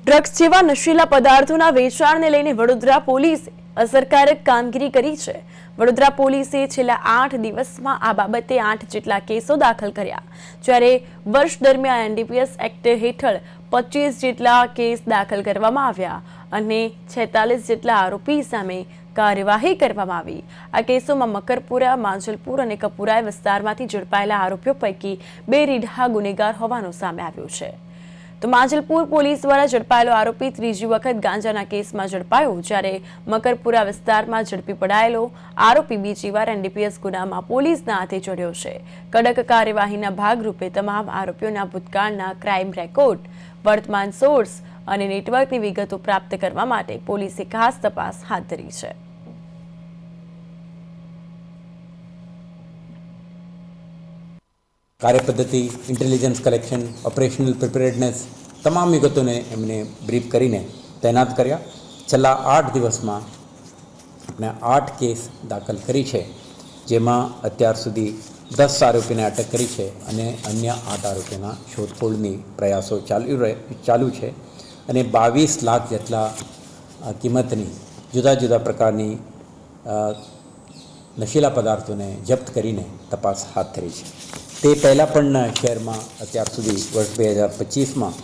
Drugs જેવા નશીલા પદાર્થોના વેચાણને લઈને વડોદરા પોલીસે અસરકારક કામગીરી કરી છે। વડોદરા પોલીસે છેલ્લા 8 દિવસમાં આ બાબતે 8 જેટલા કેસો દાખલ કર્યા, જ્યારે વર્ષ દરમિયાન એનડીપીએસ એક્ટ હેઠળ 25 જેટલા કેસ દાખલ કરવામાં આવ્યા અને 46 જેટલા આરોપી સામે કાર્યવાહી કરવામાં આવી। આ કેસોમાં મકરપુરા, માંજલપુર અને કપુરાય વિસ્તારમાંથી ઝડપાયેલા આરોપીઓ પૈકી 2 રીઢા ગુનેગાર હોવાનું સામે આવ્યું છે। તો માંજલપુર પોલીસ દ્વારા ઝડપાયેલો આરોપી ત્રીજી વખત ગાંજાના કેસમાં ઝડપાયો, જ્યારે મકરપુરા વિસ્તારમાં ઝડપી પડાયેલો આરોપી બીજી વાર એનડીપીએસ ગુનામાં પોલીસના હાથે ચડ્યો છે। કડક કાર્યવાહીના ભાગરૂપે તમામ આરોપીઓના ભૂતકાળના ક્રાઇમ રેકોર્ડ, વર્તમાન સોર્સ અને નેટવર્કની વિગતો પ્રાપ્ત કરવા માટે પોલીસે ખાસ તપાસ હાથ ધરી છે। કાર્યપદ્ધતિ, ઇન્ટેલિજન્સ કલેક્શન, ઓપરેશનલ પ્રિપેરેડનેસ તમામ વિગતોને એમને બ્રીફ કરીને તૈનાત કર્યા। છેલ્લા 8 દિવસમાં આપણે 8 કેસ દાખલ કરી છે, જેમાં અત્યાર સુધી 10 આરોપીને અટક કરી છે અને અન્ય 8 આરોપીના શોધખોળની પ્રયાસો ચાલુ છે અને 22 લાખ જેટલા કિંમતની જુદા જુદા પ્રકારની નશીલા પદાર્થોને જપ્ત કરીને તપાસ હાથ ધરી છે। તે પહેલાં પણ શહેરમાં અત્યાર સુધી વર્ષ 2025માં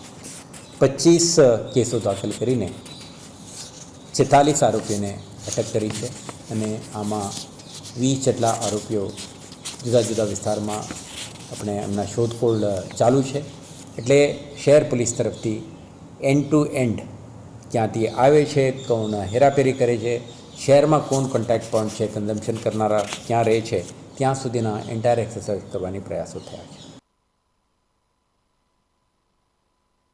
25 કેસો દાખલ કરીને 46 આરોપીઓને અટક કરી છે અને આમાં 20 જેટલા આરોપીઓ જુદા જુદા વિસ્તારમાં આપણે એમના શોધખોળ ચાલુ છે। એટલે શહેર પોલીસ તરફથી એન્ડ ટુ એન્ડ ક્યાંથી આવે છે, કોણ હેરાફેરી કરે છે, શહેરમાં કોણ કોન્ટેક્ટ પોઈન્ટ છે, કન્ઝમ્પશન કરનારા ક્યાં રહે છે, ત્યાં સુધીના એન્ટાયર એક્સરસાઇઝ કરવાની પ્રયાસો થયા છે।